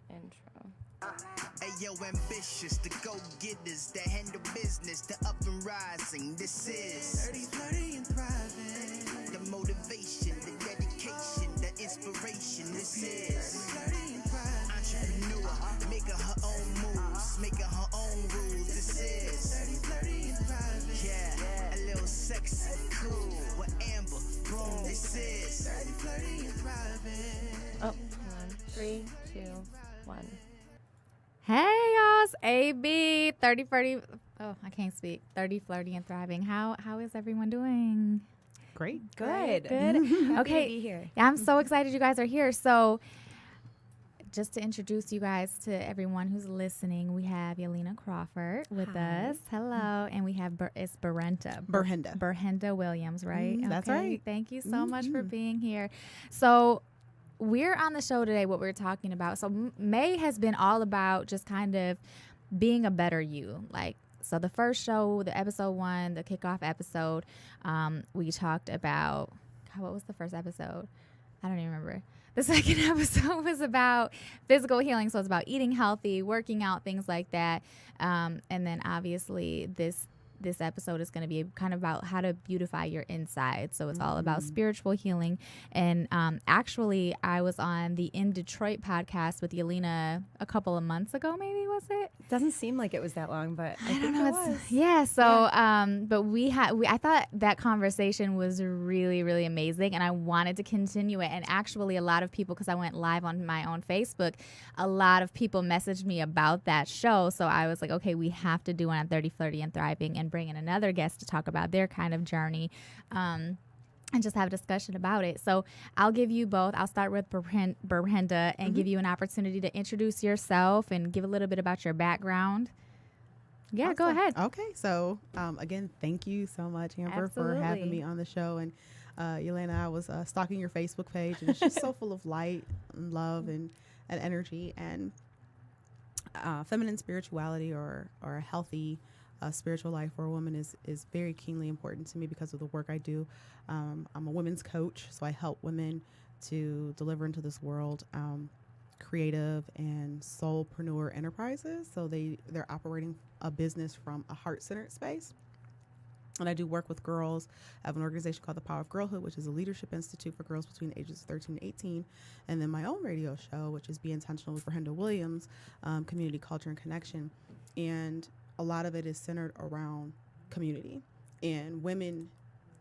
intro. Hey yo, ambitious, the go-getters that handle business, the up and rising. This is 30, flirty, and thriving. The motivation, the dedication, the inspiration. This is 30 and thriving. Entrepreneur, making her own moves, making her own rules. This is 30, flirty, and thriving. Yeah, a little sexy, cool with Amber. Boom. This is 30, flirty, and thriving. Oh, hold on. 3, 2, 1. Hey y'all, it's AB 30 flirty. Oh, I can't speak. 30 flirty and thriving. How is everyone doing? Great. Good. Happy Okay. to be here. Yeah, I'm so excited you guys are here. So, just to introduce you guys to everyone who's listening, we have Yelena Crawford with us. Hello, and we have it's Berhenda Williams, right? That's right. Thank you so much for being here. So, we're on the show today. What we're talking about. So May has been all about just kind of being a better you. So the first show, the episode 1, the kickoff episode, we talked about. God, what was the first episode? I don't even remember. The second episode was about physical healing. So it's about eating healthy, working out, things like that. And then obviously this episode is going to be kind of about how to beautify your inside. So it's all about spiritual healing. And actually, I was on the In Detroit podcast with Yelena a couple of months ago, maybe, was it? Doesn't seem like it was that long, but I don't think know. it was. Yeah. So, but I thought that conversation was really, really amazing, and I wanted to continue it. And actually, a lot of people, because I went live on my own Facebook, a lot of people messaged me about that show. So I was like, okay, we have to do one on 30, Flirty, and Thriving, and bring in another guest to talk about their kind of journey. And just have a discussion about it. So I'll give you both. I'll start with Berhenda and give you an opportunity to introduce yourself and give a little bit about your background. Yeah, Awesome. Go ahead. Okay, so again, thank you so much, Amber, for having me on the show. And Yelena, I was stalking your Facebook page, and it's just so full of light and love and energy and feminine spirituality or a healthy spiritual life for a woman is very keenly important to me because of the work I do. I'm a women's coach, so I help women to deliver into this world creative and soulpreneur enterprises. So they're operating a business from a heart-centered space. And I do work with girls. I have an organization called the Power of Girlhood, which is a leadership institute for girls between the ages of 13 and 18. And then my own radio show, which is Be Intentional with Berhenda Williams, Community, Culture, and Connection. And a lot of it is centered around community, and women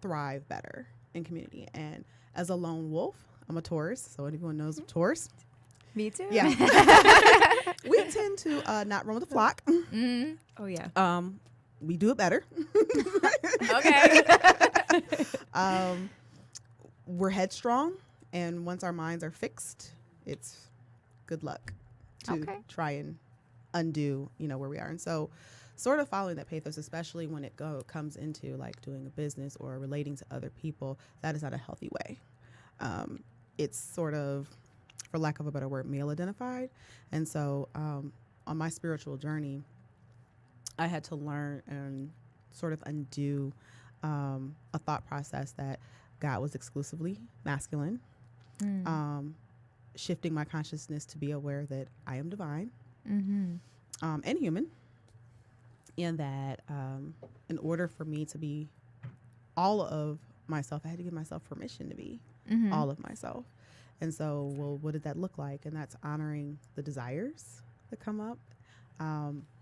thrive better in community. And as a lone wolf, I'm a Taurus, so anyone knows Taurus. Me too. Yeah. We tend to not run with the flock. Oh, yeah. We do it better. Okay. We're headstrong, and once our minds are fixed, it's good luck to try and undo, where we are. And so sort of following that pathos, especially when it comes into like doing a business or relating to other people, that is not a healthy way. It's sort of, for lack of a better word, male identified. And so on my spiritual journey, I had to learn and sort of undo a thought process that God was exclusively masculine, shifting my consciousness to be aware that I am divine and human, and that in order for me to be all of myself, I had to give myself permission to be all of myself. And so, well, what did that look like? And that's honoring the desires that come up.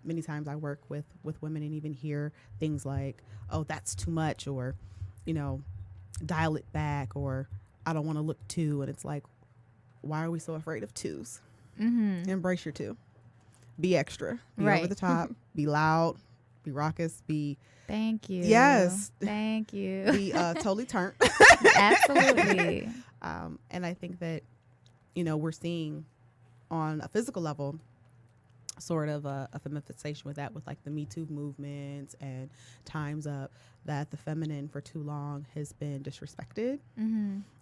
Many times I work with women and even hear things like, oh, that's too much, or, dial it back, or I don't want to look two. And it's like, why are we so afraid of twos? Embrace your two. Be extra. Be over the top. Be loud. Be raucous. Be. Thank you. Yes. Thank you. Be totally turned. Absolutely. And I think that, we're seeing on a physical level sort of a feminization with that, with like the Me Too movements and Time's Up, that the feminine for too long has been disrespected.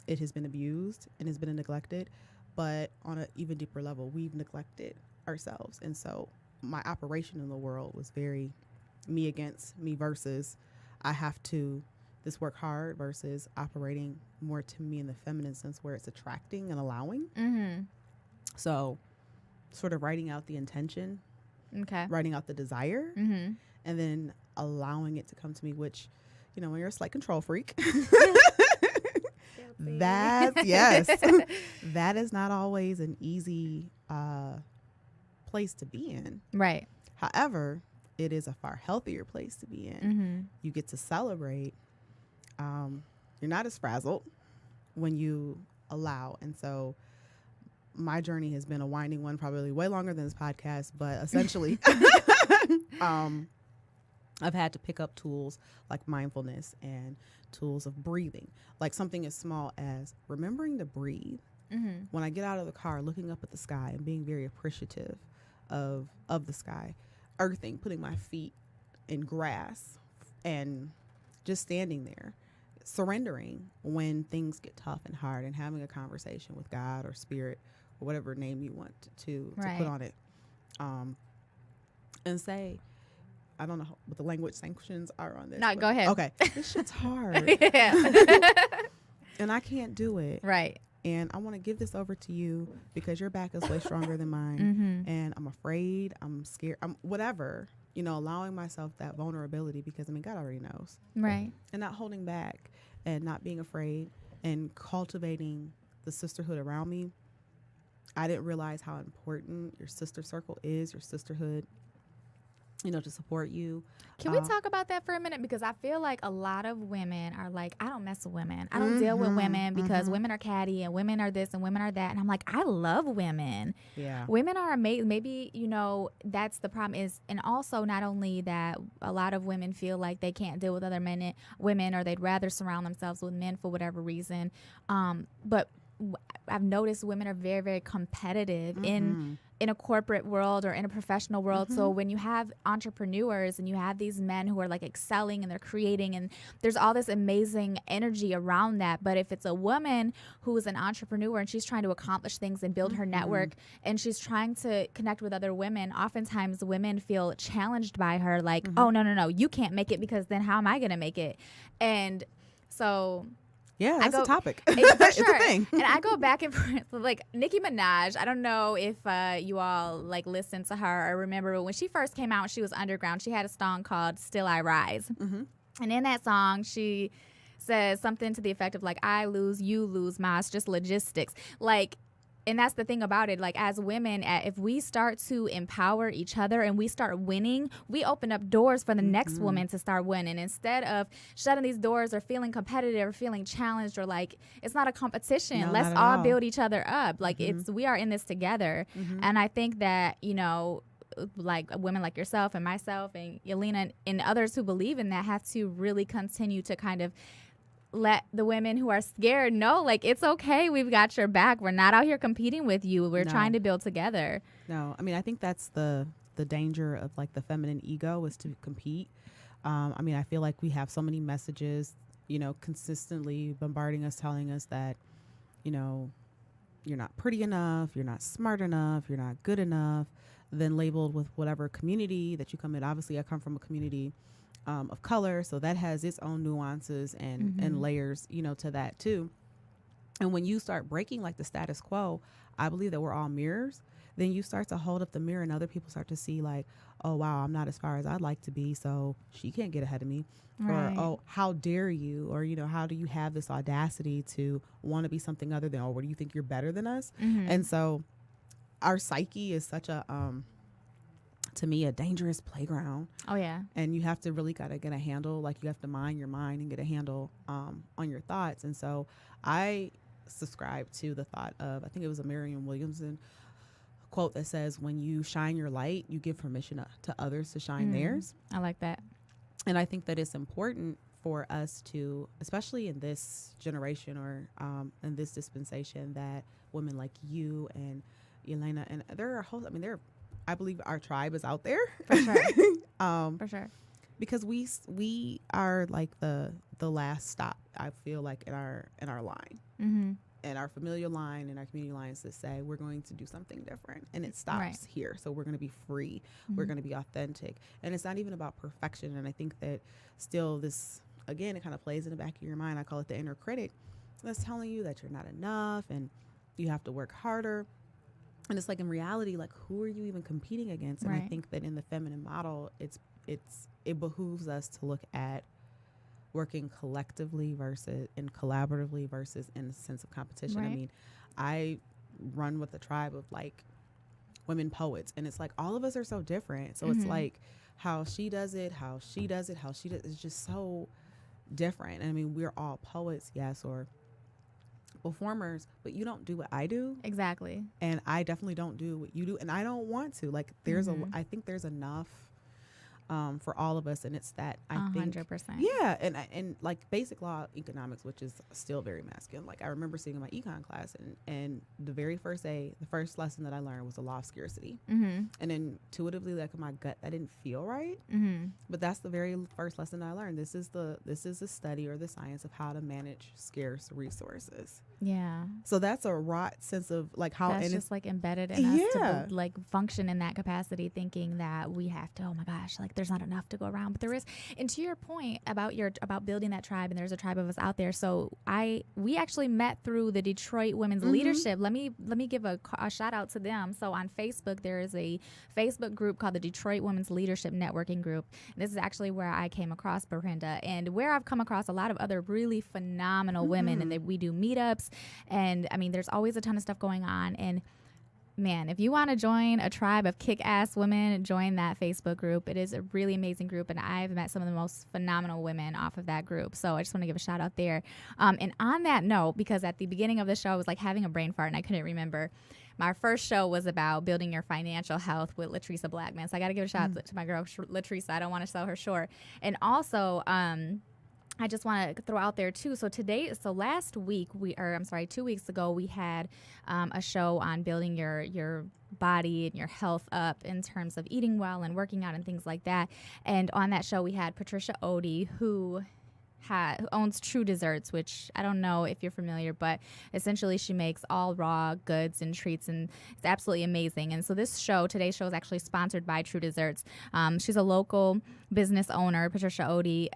It has been abused and has been neglected. But on an even deeper level, we've neglected ourselves. And so my operation in the world was very me against me versus I have to this work hard versus operating more to me in the feminine sense where it's attracting and allowing. Mm-hmm. So sort of writing out the intention, Okay. writing out the desire, Mm-hmm. and then allowing it to come to me, which, when you're a slight control freak, that's, yes, that is not always an easy place to be in. Right. However, it is a far healthier place to be in. Mm-hmm. You get to celebrate. You're not as frazzled when you allow. And so my journey has been a winding one, probably way longer than this podcast, but essentially I've had to pick up tools like mindfulness and tools of breathing, like something as small as remembering to breathe. Mm-hmm. When I get out of the car, looking up at the sky and being very appreciative of the sky, earthing, putting my feet in grass and just standing there, surrendering when things get tough and hard, and having a conversation with God or spirit or whatever name you want to put on it, and say, I don't know what the language sanctions are on this. No, go ahead. Okay. This shit's hard. And I can't do it. Right. And I want to give this over to you because your back is way stronger than mine. Mm-hmm. And I'm afraid, I'm scared, I'm whatever, allowing myself that vulnerability because, God already knows. Right. And not holding back and not being afraid and cultivating the sisterhood around me. I didn't realize how important your sister circle is, your sisterhood, to support you. Can we talk about that for a minute? Because I feel like a lot of women are like, I don't mess with women. I don't deal with women because women are catty and women are this and women are that. And I'm like, I love women. Yeah. Women are amazing. Maybe, that's the problem is, and also not only that, a lot of women feel like they can't deal with other women, or they'd rather surround themselves with men for whatever reason. But I've noticed women are very, very competitive in a corporate world or in a professional world. So when you have entrepreneurs and you have these men who are like excelling and they're creating, and there's all this amazing energy around that. But if it's a woman who is an entrepreneur and she's trying to accomplish things and build her network and she's trying to connect with other women, oftentimes women feel challenged by her, like, oh, no, you can't make it, because then how am I going to make it? And so... Yeah, that's a topic. For It's sure. a thing. And I go back and forth. Like Nicki Minaj, I don't know if you all like listen to her or remember, but when she first came out, she was underground. She had a song called Still I Rise. Mm-hmm. And in that song, she says something to the effect of like, I lose, you lose, ma, it's just logistics. Like, and that's the thing about it. Like, as women, if we start to empower each other and we start winning, we open up doors for the next woman to start winning. Instead of shutting these doors or feeling competitive or feeling challenged, or like, it's not a competition. No, Let's not at all all. build each other up. Like, we are in this together. And I think that, like women like yourself and myself and Yelena and others who believe in that have to really continue to kind of let the women who are scared know, like, it's okay. We've got your back. We're not out here competing with you. We're trying to build together. No, I think that's the danger of like the feminine ego, is to compete. I feel like we have so many messages, consistently bombarding us, telling us that, you're not pretty enough, you're not smart enough, you're not good enough, then labeled with whatever community that you come in. Obviously, I come from a community of color, so that has its own nuances and layers, to that too. And when you start breaking like the status quo, I believe that we're all mirrors. Then you start to hold up the mirror and other people start to see like, oh, wow, I'm not as far as I'd like to be, so she can't get ahead of me. Right. Or, oh, how dare you? Or, how do you have this audacity to want to be something other than, or what do you think you're better than us? And so our psyche is such a, to me, a dangerous playground. Oh, yeah. And you have to really gotta get a handle, like you have to mind your mind and get a handle on your thoughts. And so I subscribe to the thought of, I think it was a Marianne Williamson quote that says, when you shine your light, you give permission to others to shine theirs. I like that. And I think that it's important for us to, especially in this generation or in this dispensation, that women like you and Elena, and there are a whole, I believe our tribe is out there. For sure. For sure. Because we are like the last stop, I feel like, in our line. Mm-hmm. And our familial line and our community lines that say we're going to do something different, and it stops Right. here. So we're going to be free. We're going to be authentic. And it's not even about perfection. And I think that still this, again, it kind of plays in the back of your mind. I call it the inner critic that's telling you that you're not enough and you have to work harder. And it's like, in reality, like, who are you even competing against? And I Right. think that in the feminine model, it behooves us to look at working collectively versus and collaboratively versus in a sense of competition. I Right. mean, I run with a tribe of like women poets, and it's like all of us are so different. So it's like how she does it, how she does it, how she does it's just so different. I mean, we're all poets, yes, or performers, but you don't do what I do, Exactly. and I definitely don't do what you do, and I don't want to. Like, there's I think there's enough for all of us, and it's that I think 100%. yeah, and like basic law economics, which is still very masculine. Like, I remember sitting in my econ class, and the very first day, the first lesson that I learned was the law of scarcity, and intuitively, like in my gut, that didn't feel right. But that's the very first lesson I learned. This is the study or the science of how to manage scarce resources. Yeah. So that's a rot sense of like how, That's and just it's like embedded in us Yeah. to like function in that capacity, thinking that we have to, oh my gosh, like there's not enough to go around, but there is. And to your point about building that tribe, and there's a tribe of us out there. So we actually met through the Detroit Women's Leadership. Let me give a shout out to them. So on Facebook, there is a Facebook group called the Detroit Women's Leadership Networking Group. And this is actually where I came across Belinda, and where I've come across a lot of other really phenomenal women, and that we do meetups. And I mean, there's always a ton of stuff going on. And man, if you want to join a tribe of kick-ass women, join that Facebook group. It is a really amazing group, and I've met some of the most phenomenal women off of that group. So I just want to give a shout out there. And on that note, because at the beginning of the show, I was like having a brain fart and I couldn't remember. My first show was about building your financial health with Latrice Blackman. So I got to give a shout out to my girl Latrice. I don't want to sell her short. And also, I just want to throw out there too. So last week 2 weeks ago, we had a show on building your body and your health up in terms of eating well and working out and things like that. And on that show, we had Patricia Odie, who owns True Desserts, which I don't know if you're familiar, but essentially she makes all raw goods and treats, and it's absolutely amazing. And so today's show is actually sponsored by True Desserts. She's a local business owner, Patricia Odie,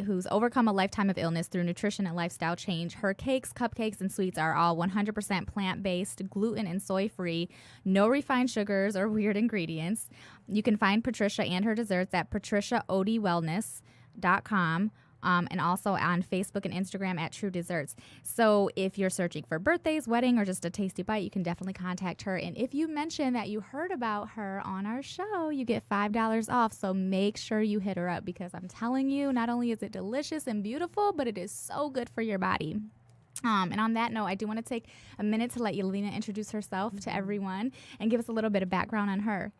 who's overcome a lifetime of illness through nutrition and lifestyle change. Her cakes, cupcakes, and sweets are all 100% plant-based, gluten and soy-free, no refined sugars or weird ingredients. You can find Patricia and her desserts at patriciaodiewellness.com. And also on Facebook and Instagram at True Desserts. So if you're searching for birthdays, wedding, or just a tasty bite, you can definitely contact her. And if you mention that you heard about her on our show, you get $5 off. So make sure you hit her up, because I'm telling you, not only is it delicious and beautiful, but it is so good for your body. And on that note, I do want to take a minute to let Yelena introduce herself to everyone and give us a little bit of background on her.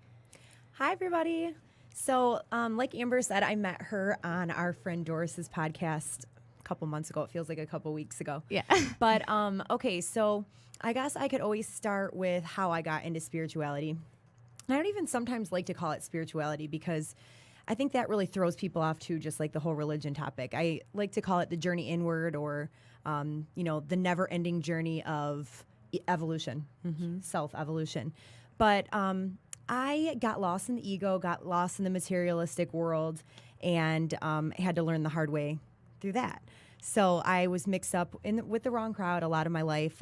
Hi, everybody. So, like Amber said, I met her on our friend Doris's podcast a couple months ago. It feels like a couple weeks ago. Yeah. But, okay, so I guess I could always start with how I got into spirituality. And I don't even sometimes like to call it spirituality, because I think that really throws people off too, just like the whole religion topic. I like to call it the journey inward, or, the never-ending journey of evolution, self-evolution. But I got lost in the ego, got lost in the materialistic world, and had to learn the hard way through that. So I was mixed up with the wrong crowd a lot of my life,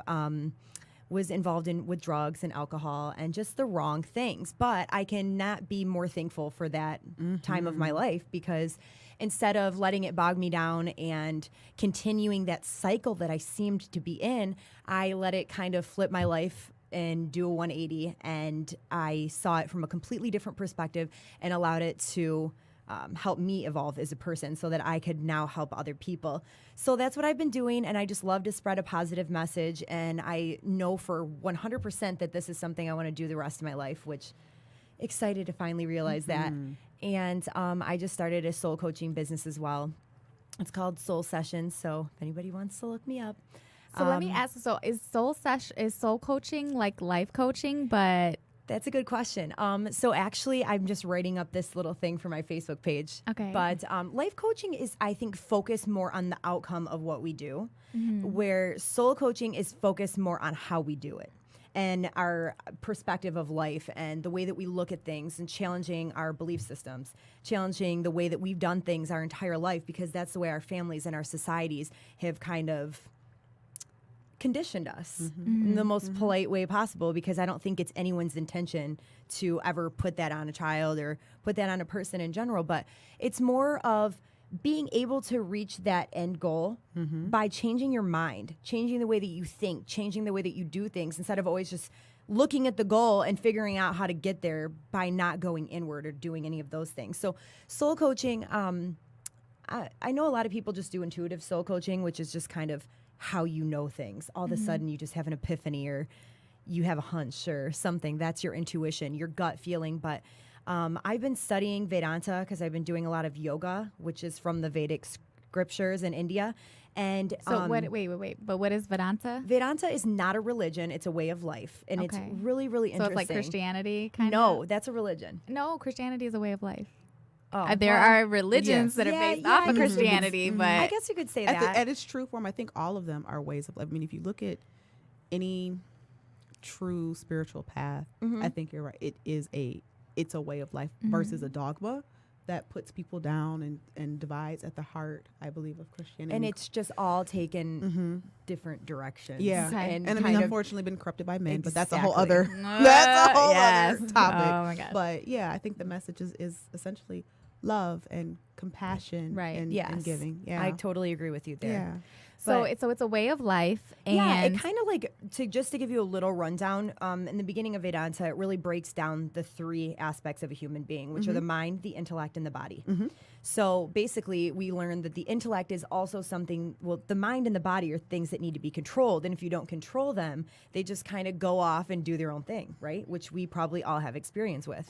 was involved with drugs and alcohol and just the wrong things. But I cannot be more thankful for that time of my life, because instead of letting it bog me down and continuing that cycle that I seemed to be in, I let it kind of flip my life and do a 180, and I saw it from a completely different perspective and allowed it to help me evolve as a person, so that I could now help other people. So that's what I've been doing, and I just love to spread a positive message, and I know for 100% that this is something I want to do the rest of my life, which excited to finally realize that. And I just started a soul coaching business as well. It's called Soul Sessions, so if anybody wants to look me up. So let me ask, so is soul coaching like life coaching? But that's a good question. So actually, I'm just writing up this little thing for my Facebook page. Okay. But life coaching is, I think, focused more on the outcome of what we do, where soul coaching is focused more on how we do it and our perspective of life and the way that we look at things, and challenging our belief systems, challenging the way that we've done things our entire life, because that's the way our families and our societies have kind of conditioned us in the most polite way possible, because I don't think it's anyone's intention to ever put that on a child or put that on a person in general. But it's more of being able to reach that end goal by changing your mind, changing the way that you think, changing the way that you do things, instead of always just looking at the goal and figuring out how to get there by not going inward or doing any of those things. So soul coaching, I know a lot of people just do intuitive soul coaching, which is just kind of how you know things. All of a sudden you just have an epiphany, or you have a hunch or something. That's your intuition, your gut feeling. But I've been studying Vedanta because I've been doing a lot of yoga, which is from the Vedic scriptures in India. And so wait. But what is Vedanta? Vedanta is not a religion. It's a way of life. And it's really, really interesting. So it's like Christianity kind of? No, that's a religion. No, Christianity is a way of life. Oh, There are religions that are based off of I guess Christianity, but I guess you could say that. At its true form, I think all of them are ways of life. I mean, if you look at any true spiritual path, I think you're right. It's a way of life versus a dogma that puts people down and divides at the heart, I believe, of Christianity. And it's just all taken different directions. Yeah, Okay. and I mean, unfortunately, been corrupted by men, but that's a whole Exactly. other other topic. Oh my gosh. But yeah, I think the message is essentially love and compassion, and giving. Yeah, I totally agree with you there. Yeah. So it's a way of life, and Yeah, it kind of like, to give you a little rundown, in the beginning of Vedanta, it really breaks down the three aspects of a human being, which are the mind, the intellect, and the body. So basically, we learned that the intellect is also something, well, the mind and the body are things that need to be controlled. And if you don't control them, they just kind of go off and do their own thing, right? Which we probably all have experience with.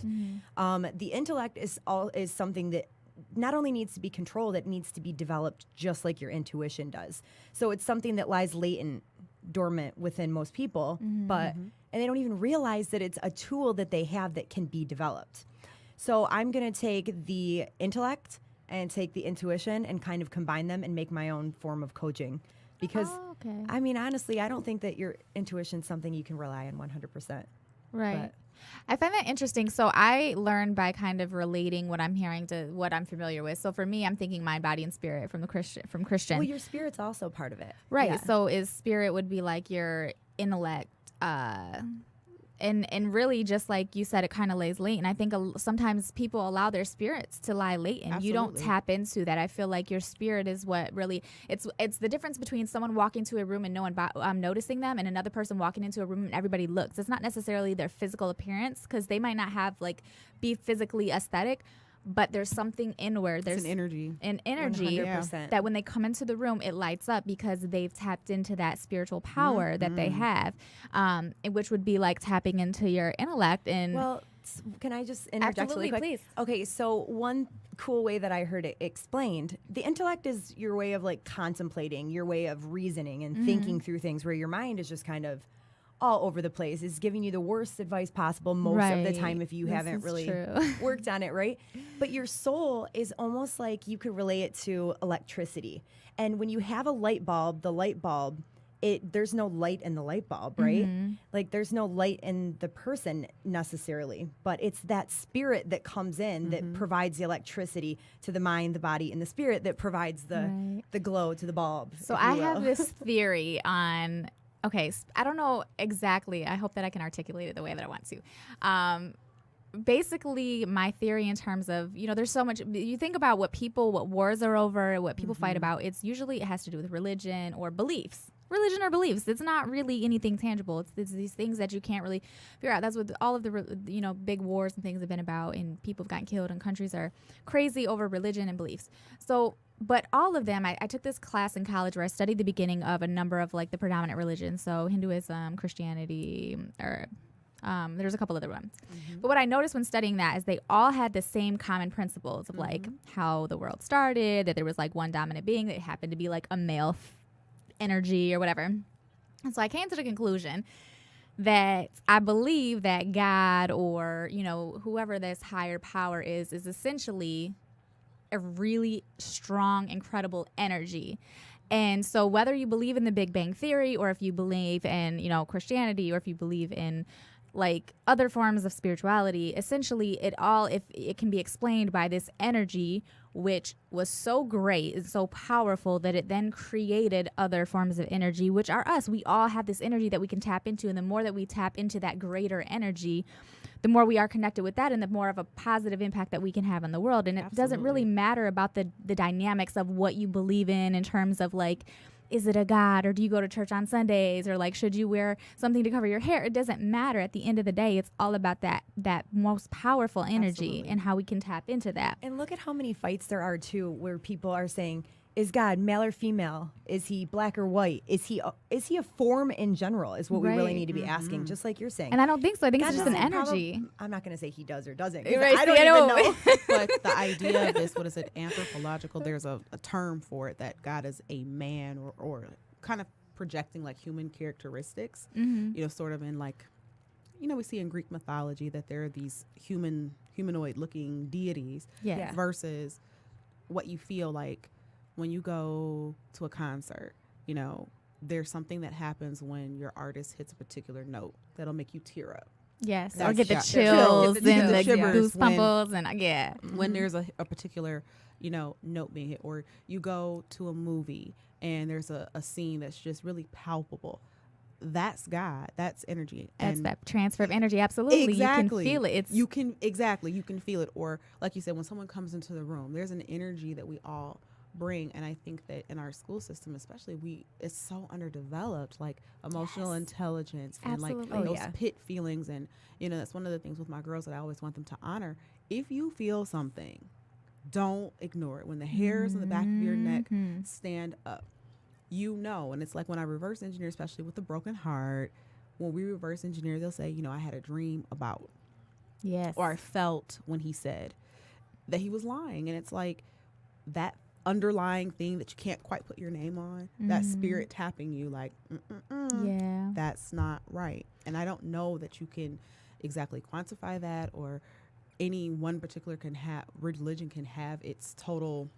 The intellect is something that not only needs to be controlled, it needs to be developed just like your intuition does. So it's something that lies latent, dormant within most people, and they don't even realize that it's a tool that they have that can be developed. So I'm going to take the intellect and take the intuition and kind of combine them and make my own form of coaching. Because, I mean, honestly, I don't think that your intuition is something you can rely on 100%. right. But I find that interesting. So I learned by kind of relating what I'm hearing to what I'm familiar with. So for me, I'm thinking mind, body, and spirit from Christian. well, your spirit's also part of it. Right. Yeah. So is spirit would be like your intellect, and really just like you said, it kind of lays latent. I think sometimes people allow their spirits to lie latent. You don't tap into that. I feel like your spirit is what really it's the difference between someone walking to a room and no one noticing them, and another person walking into a room and everybody looks. It's not necessarily their physical appearance, because they might not have be physically aesthetic, but there's something inward. There's an energy. 100%. That when they come into the room, it lights up because they've tapped into that spiritual power that they have, which would be like tapping into your intellect. And Well, can I just interject Absolutely, really quick? please. Okay, so one cool way that I heard it explained, the intellect is your way of contemplating, your way of reasoning and thinking through things, where your mind is just kind of all over the place. It's giving you the worst advice possible most of the time if you haven't really worked on it, right? But your soul is almost like you could relate it to electricity. And when you have a light bulb, there's no light in the light bulb, right? There's no light in the person necessarily, but it's that spirit that comes in that provides the electricity to the mind, the body, and the spirit that provides the glow to the bulb. So I have this theory on. Okay, I don't know exactly. I hope that I can articulate it the way that I want to. Basically, my theory in terms of, there's so much. You think about what wars are over, what people fight about. It has to do with religion or beliefs. Religion or beliefs. It's not really anything tangible. It's these things that you can't really figure out. That's what all of the big wars and things have been about, and people have gotten killed, and countries are crazy over religion and beliefs. So. But all of them, I took this class in college where I studied the beginning of a number of the predominant religions. So Hinduism, Christianity, or there's a couple other ones. But what I noticed when studying that is they all had the same common principles of how the world started, that there was one dominant being that happened to be a male energy or whatever. And so I came to the conclusion that I believe that God or, whoever this higher power is essentially a really strong, incredible energy. And so whether you believe in the Big Bang Theory, or if you believe in, Christianity, or if you believe in other forms of spirituality, essentially if it can be explained by this energy which was so great and so powerful that it then created other forms of energy, which are us. We all have this energy that we can tap into, and the more that we tap into that greater energy, the more we are connected with that and the more of a positive impact that we can have in the world. And it doesn't really matter about the dynamics of what you believe in terms of like, is it a God, or do you go to church on Sundays, or like, should you wear something to cover your hair? It doesn't matter. At the end of the day, it's all about that most powerful energy and how we can tap into that. And look at how many fights there are too, where people are saying, is God male or female? Is he black or white? Is he a form in general? Is what we really need to be asking, just like you're saying. And I don't think so. I think God it's just an energy. I'm not going to say he does or doesn't. Right, I don't even know. But the idea of this, what is it, anthropological, there's a term for it, that God is a man, or kind of projecting like human characteristics, you know, sort of in like, you know, we see in Greek mythology that there are these humanoid looking deities versus what you feel like when you go to a concert. You know, there's something that happens when your artist hits a particular note that'll make you tear up. Yes, That's or get the yeah. chills Get the and the shivers goosebumps and when there's a particular, you know, note being hit, or you go to a movie and there's a scene that's just really palpable. That's God. That's energy. That's And that transfer of energy. Absolutely. exactly. You can feel it. You can feel it. Or like you said, when someone comes into the room, there's an energy that we all bring. And I think that in our school system, especially, it's so underdeveloped, like emotional intelligence and Absolutely. like those pit feelings. And, you know, that's one of the things with my girls that I always want them to honor. If you feel something, don't ignore it. When the hairs on the back of your neck stand up, you know. And it's like when I reverse engineer, especially with the broken heart, when we reverse engineer, they'll say, you know, I had a dream about, or I felt when he said that he was lying. And it's like that underlying thing that you can't quite put your name on, that spirit tapping you like, that's not right. And I don't know that you can exactly quantify that, or any one particular religion can have its total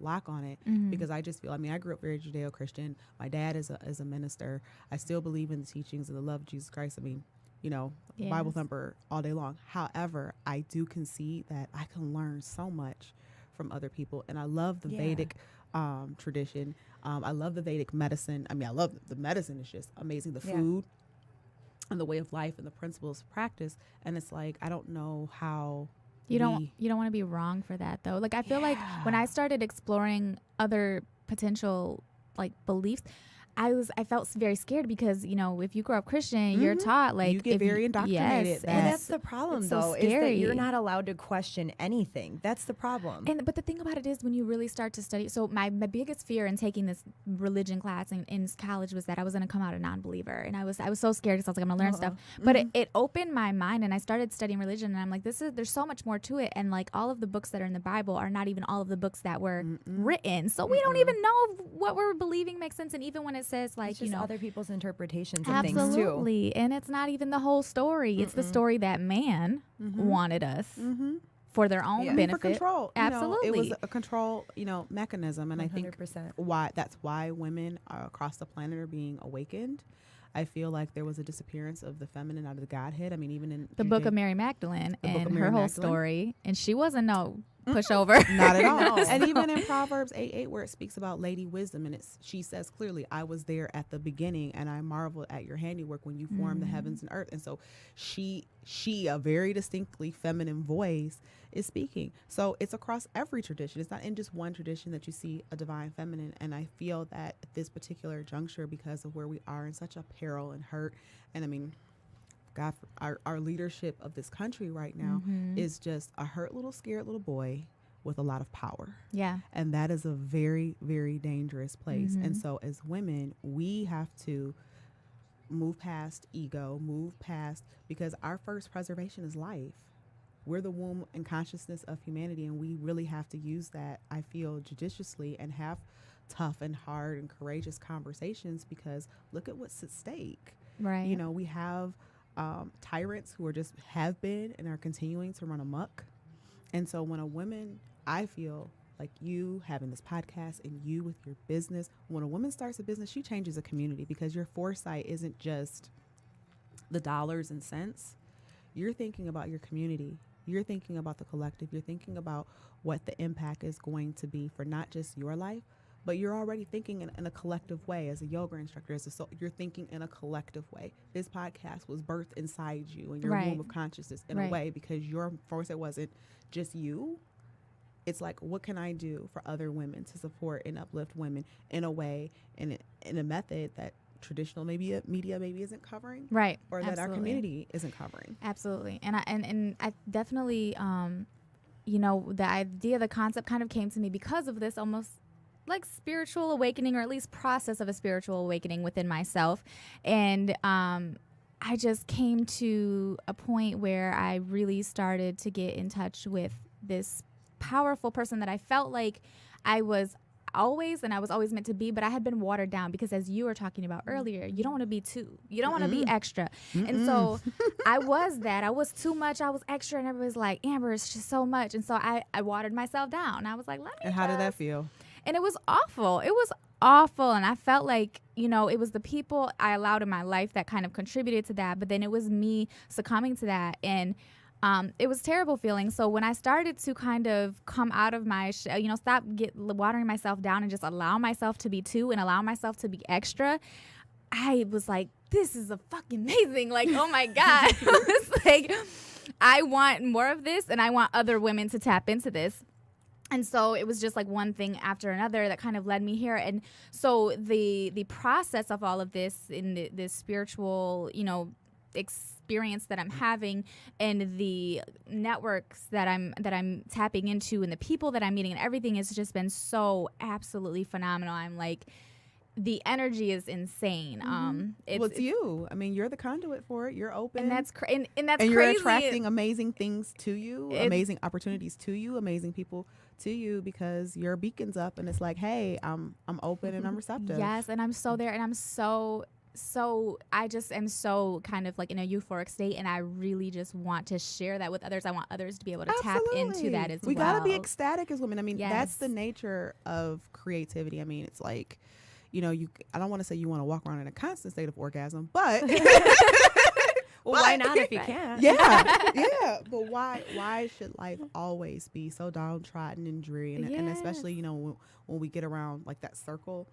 lock on it, because I just feel, I mean, I grew up very Judeo-Christian. My dad is a minister. I still believe in the teachings of the love of Jesus Christ. I mean, you know, Bible thumper all day long. However, I do concede that I can learn so much from other people, and I love the Vedic tradition. I love the Vedic medicine. I mean, I love the medicine. It's just amazing. The food and the way of life and the principles of practice. And it's like, I don't know how you don't want to be wrong for that though. Like I feel like when I started exploring other potential like beliefs, I felt very scared because, you know, if you grow up Christian, you're taught like you get very indoctrinated. Yes, And that's the problem, though, is that you're not allowed to question anything. That's the problem. But the thing about it is, when you really start to study, so my biggest fear in taking this religion class in college was that I was going to come out a non-believer, and I was so scared because I was like, I'm going to learn stuff. But it opened my mind, and I started studying religion, and I'm like, there's so much more to it, and like all of the books that are in the Bible are not even all of the books that were written, so we don't even know if what we're believing makes sense. And even when it says like, it's just other people's interpretations of absolutely, things too. And it's not even the whole story. It's the story that man wanted us for their own benefit. For control. Absolutely. You know, it was a control, you know, mechanism. And 100%. I think that's why women across the planet are being awakened. I feel like there was a disappearance of the feminine out of the Godhead. I mean, even in the book of Mary Magdalene and her whole story. And she wasn't no pushover. Not at all. And even in Proverbs 8:8, where it speaks about Lady Wisdom, and she says clearly, I was there at the beginning, and I marveled at your handiwork when you formed the heavens and earth. And so she, a very distinctly feminine voice, is speaking. So it's across every tradition. It's not in just one tradition that you see a divine feminine. And I feel that at this particular juncture, because of where we are in such a peril and hurt, and I mean, God, our leadership of this country right now is just a hurt little, scared little boy with a lot of power. Yeah. And that is a very, very dangerous place. And so as women, we have to move past ego, because our first preservation is life. We're the womb and consciousness of humanity, and we really have to use that, I feel, judiciously, and have tough and hard and courageous conversations, because look at what's at stake. Right. You know, we have tyrants who have been and are continuing to run amok. And so when a woman, I feel like you having this podcast and you with your business, when a woman starts a business, she changes a community, because your foresight isn't just the dollars and cents. You're thinking about your community You're thinking about the collective. You're thinking about what the impact is going to be for not just your life, but you're already thinking in a collective way as a yoga instructor. You're thinking in a collective way. This podcast was birthed inside you in your womb of consciousness in a way, because it wasn't just you. It's like, what can I do for other women to support and uplift women in a way, in a method that traditional media maybe isn't covering, right? Or that our community isn't covering. Absolutely. And I definitely, the idea, the concept kind of came to me because of this almost like spiritual awakening, or at least process of a spiritual awakening within myself. And I just came to a point where I really started to get in touch with this powerful person that I felt like I was always meant to be, but I had been watered down because, as you were talking about earlier, you don't want to be too, you don't want to be extra. And so I was too much, I was extra, and everybody's like, Amber, it's just so much. And so I watered myself down. I was like, let me. And how did that feel? And it was awful. It was awful. And I felt like, it was the people I allowed in my life that kind of contributed to that. But then it was me succumbing to that. And it was terrible feeling. So when I started to kind of come out of my, stop watering myself down and just allow myself to be two and allow myself to be extra, I was like, this is a fucking amazing. Like, oh my God. It's like, I want more of this, and I want other women to tap into this. And so it was just like one thing after another that kind of led me here. And so the process of all of this in this spiritual, experience that I'm having, and the networks that I'm tapping into, and the people that I'm meeting, and everything has just been so absolutely phenomenal. I'm like, the energy is insane. It's you. I mean, you're the conduit for it. You're open, and that's and that's and crazy. You're attracting amazing things to you, amazing opportunities to you, amazing people to you, because your beacon's up, and it's like, hey, I'm open and I'm receptive. Yes, and I'm so there, and I'm so I just am so kind of like in a euphoric state, and I really just want to share that with others. I want others to be able to tap into that as well. We gotta be ecstatic as women. I mean, that's the nature of creativity. I mean, it's like, I don't want to say you want to walk around in a constant state of orgasm, but well, why not if you can? Yeah. But why should life always be so downtrodden and dreary? And especially, when we get around like that circle,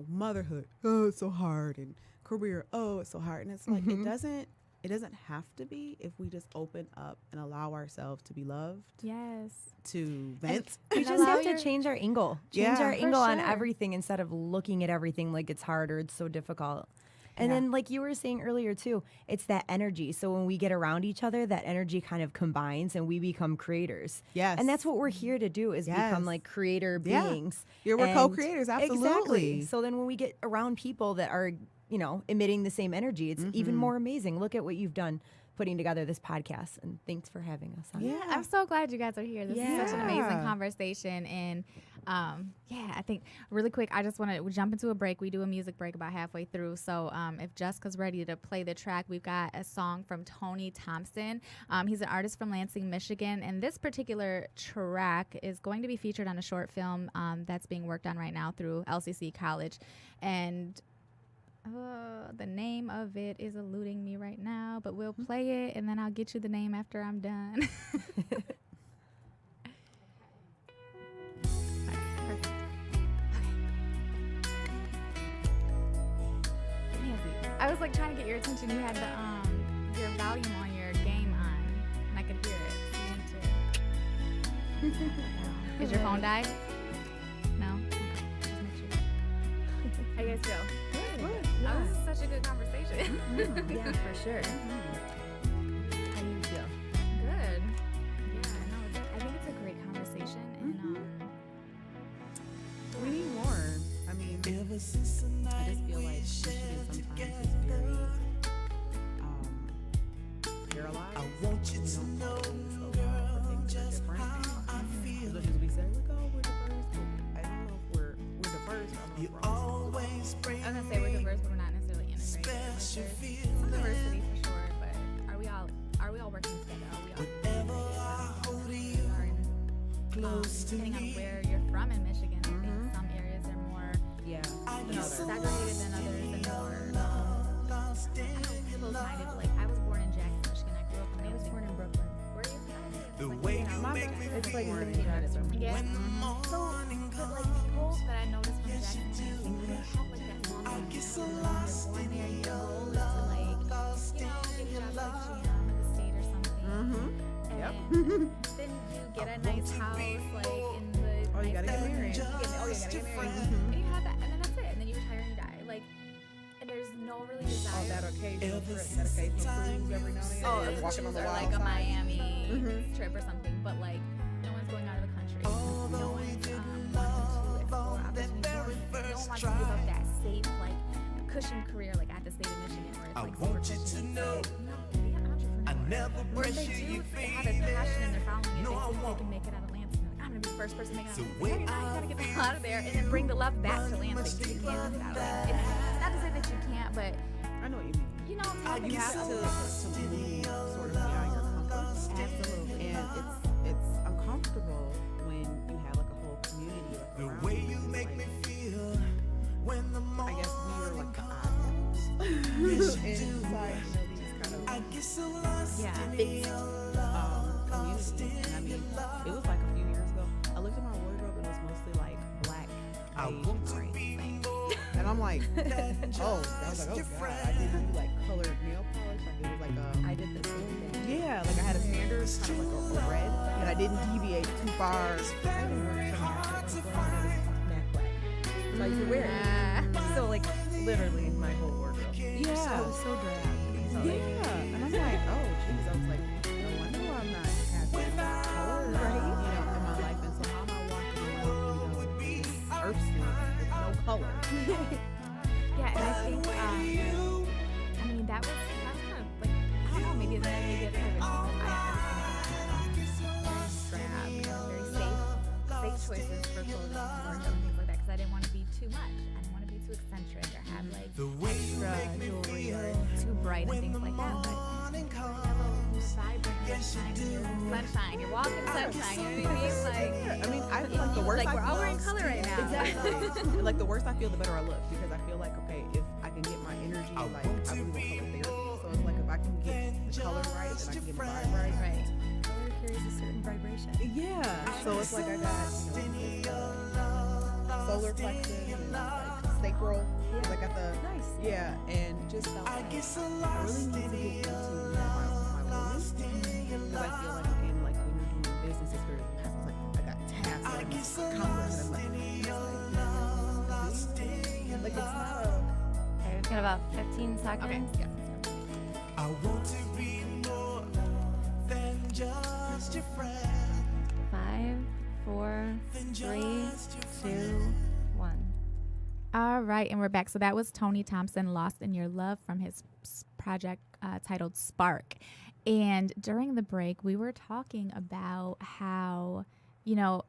motherhood, oh, it's so hard, and career, oh, it's so hard. And it's like, it doesn't have to be if we just open up and allow ourselves to be loved. Yes. To vent. We just have to change our angle. Change our angle on sure. everything, instead of looking at everything like it's hard or it's so difficult. And then, like you were saying earlier too, it's that energy. So when we get around each other, that energy kind of combines and we become creators. Yes. And that's what we're here to do, is become like creator beings. We're co-creators, absolutely. Exactly. So then when we get around people that are, emitting the same energy, it's even more amazing. Look at what you've done putting together this podcast, and thanks for having us on. Yeah, I'm so glad you guys are here. This is such an amazing conversation. And I think really quick, I just want to jump into a break. We do a music break about halfway through. So if Jessica's ready to play the track, we've got a song from Tony Thompson. He's an artist from Lansing, Michigan. And this particular track is going to be featured on a short film that's being worked on right now through LCC College. And the name of it is eluding me right now, but we'll play it, and then I'll get you the name after I'm done. I was like trying to get your attention. You had the your volume on your game on, and I could hear it. So you need to. Is your phone died? No. Okay. Just make sure. How you guys feel? Oh, this is such a good conversation. Yeah, for sure. How do you feel? Good. Yeah, no, I think it's a great conversation, and we need more. I mean, I just feel like Michigan sometimes is very paralyzed. I want you to know, girl, just how I feel. As much as we say, we're diverse, I don't know if we're diverse. You always bring I was gonna say we're diverse, but we're not necessarily integrated. There's some diversity for sure, but are we all working together? Are we all whenever I hold you close to depending me. on where you're from in Michigan, I think some areas are more segregated than others, and more close-minded. Like I was born in Jackson, Michigan. I grew up in Lansing. Born in Brooklyn. Where are you from? The way you make me It's like feel. literally trying to something. Yeah. So, but like people that I noticed from Jackson, they have like that small I get so thing. lost When in you're your born there, you go love, to like, lost you know, in get your jobs like love. GM in the state or something. Mm-hmm. Yep. And then you get a nice house like in the Oh, you nice gotta get married. you gotta get married. Mhm. And you have that, and then that's it. And then you retire and you die. Like, and there's no really desire. Oh, that occasional trip, that occasional cruise every now and then. Oh, like walking on the or wild like a side. Miami Mhm. trip or something, but like no one's going out of the country. No one's wanting to explore opportunities. No one wants to give up that safe, like cushion career, like at the state of Michigan, where it's I like super want you to cushion. know Be an entrepreneur. I never Or if they pressure do you, have a passion and they're following it, No, they I think they won't. can make it out of Lansing. Like, I'm gonna be the first person making it So out of when Lansing. You I gotta get the feel hell out of there and then bring the love back to Lansing. You can't do that. Like, it's not to say that you can't, but I know what you mean. you know, You take have it to out. move sort of beyond your comfort. Absolutely. And it's uncomfortable when you have like a whole community like The around way you. you It's make like, me feel when the I guess we were morning like the comes. oddballs inside, these kind of I get so lost Yeah. in Big your communities. And I mean, it was like a few years ago. I looked at my wardrobe and it was mostly like black, I beige, want and to gray. be more And I'm like, than oh, I was just like, your oh god, I friend. didn't do like colored nail polish. Like it was like I did the same thing. yeah, like I had a standard kind of like a red, and I didn't deviate too far. It's very hard to find. Matte black. So you could wear it. So like literally my whole wardrobe. Yeah, I was so drab. So, like, yeah, and I'm like, oh jeez, I was like, no wonder why I'm not happy with color, Right. in my life. And so how am I walking around, this earth suit with no color? Yeah, and I think, I mean, that was kind of like, I don't know, maybe it's kind of interesting. Drab, very safe choices for clothing and wardrobe and things like that, because I didn't want to be too much. I didn't want to be too eccentric or have like The way you extra make me jewelry or feel too bright and when things the like that. But morning have comes. a vibrant Yes, you sunshine, do. sunshine. You're walking sunshine. You know what I mean? Like, I mean, I feel like the worse like I we're all feel, wearing color right now. Exactly. Like the worse I feel, the better I look, because I feel like, okay, if I can get my energy, I like want I to believe be in color therapy. So it's like if I can get the color right, then I can get my vibe right. Right. color carries a certain vibration. Yeah. So it's like I got solar plexus and like sacral. Yeah. Like at the Nice. yeah, and just felt I like get so I really lost need to in get into your my woman, because I feel like again, like when you're doing business, it's very it's like I got tasks that I get must so accomplish. lost And I'm in your like it's not a Okay, we've got about 15 seconds. okay. Yeah. I want to be more than just your friend. 5, 4, Than 3, just your 2, 1. All right, and we're back. So that was Tony Thompson, Lost in Your Love, from his project titled Spark. And during the break, we were talking about how, you know,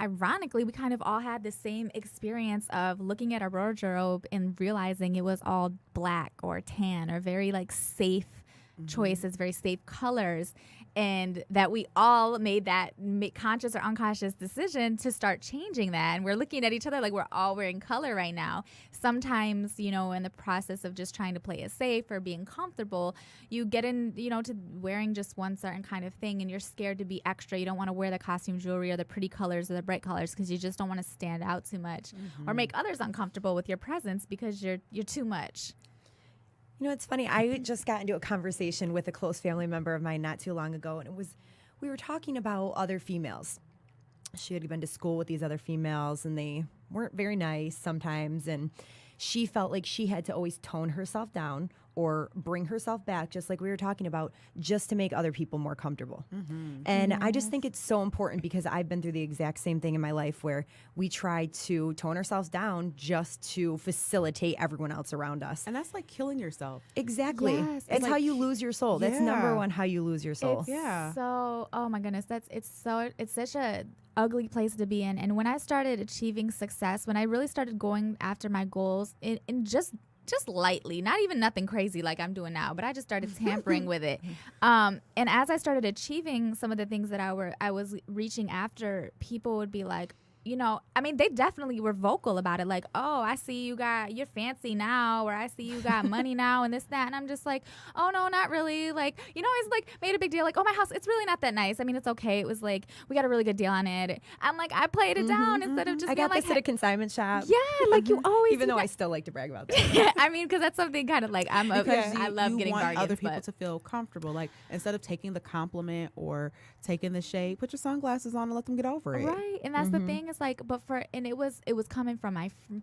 ironically, we kind of all had the same experience of looking at our wardrobe and realizing it was all black or tan or very like safe choices, very safe colors. And that we all made that conscious or unconscious decision to start changing that. And we're looking at each other like we're all wearing color right now. Sometimes, you know, in the process of just trying to play it safe or being comfortable, you get in, you know, to wearing just one certain kind of thing, and you're scared to be extra. You don't want to wear the costume jewelry or the pretty colors or the bright colors because you just don't want to stand out too much or make others uncomfortable with your presence because you're too much. You know, it's funny. I just got into a conversation with a close family member of mine not too long ago, and we were talking about other females. She had been to school with these other females, and they weren't very nice sometimes, and she felt like she had to always tone herself down or bring herself back, just like we were talking about, just to make other people more comfortable. And I just think it's so important because I've been through the exact same thing in my life where we try to tone ourselves down just to facilitate everyone else around us. And that's like killing yourself. Exactly. Yes, It's it's how you lose your soul. That's number Yeah. one, how you lose your soul. It's Yeah. so, oh my goodness, it's such a ugly place to be in. And when I started achieving success, when I really started going after my goals in just lightly, not even nothing crazy like I'm doing now, but I just started tampering with it. And as I started achieving some of the things that I was reaching after, people would be like, you know, I mean, they definitely were vocal about it. Like, oh, I see you're fancy now, or I see you got money now and this, that. And I'm just like, oh, no, not really. Like, you know, it's like made a big deal. Like, oh, my house, it's really not that nice. I mean, it's okay. It was like, we got a really good deal on it. I'm like, I played it down instead of just I being got like, this at a consignment shop. yeah, like you always Even do though I that. still like to brag about that. I mean, because that's something kind of like I love you getting want bargains. other people but to feel comfortable. Like, instead of taking the compliment or taking the shade, put your sunglasses on and let them get over it. right, and that's the thing. Is like, but it was coming from